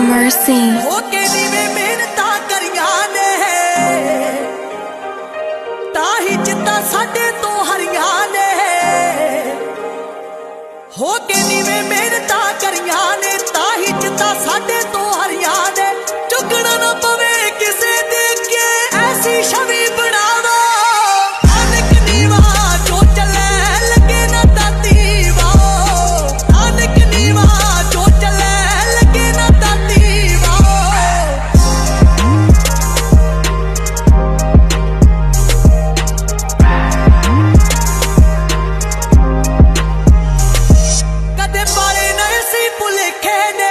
Mercy. ਹੋ ਕੇ ਨੀਵੇਂ ਮਿਹਨਤਾਂ ਕਰੀਆਂ ਨੇ ਤਾਂ ਹੀ ਜਿੱਤਾਂ ਸਾਡੇ ਤੋਂ ਹਰੀਆਂ ਨੇ। ਹੋ ਕੇ ਨੀਵੇਂ ਮਿਹਨਤਾਂ ਕਰੀਆਂ ਨੇ ਤਾਂ ਹੀ ਜਿੱਤਾਂ ਸਾਡੇ ਤੋਂ ਹਰੀਆਂ ਨੇ। ਝੁਕਣਾ ਨਾ ਪਵੇ ਕਿਸੇ ਦੇ ਅੱਗੇ ਐਸੀ ਛਵੀ ਬਣਾਵਾ ਨਾਨਕ ਨੀਵਾ ਜੋ ਚੱਲੇ ਲੱਗੇ ਨਾ ਦਾਤੀ ਵਾਓ। ਨਾਨਕ ਨੀਵਾ ਜੋ ਚੱਲੇ ਲੱਗੇ ਨਾ ਦਾਤੀ ਵਾਓ। ਕਦੇ ਪਾਰੇ ਨਹੀਂ ਸੀ ਭੁਲੇਖੇ ਨੇ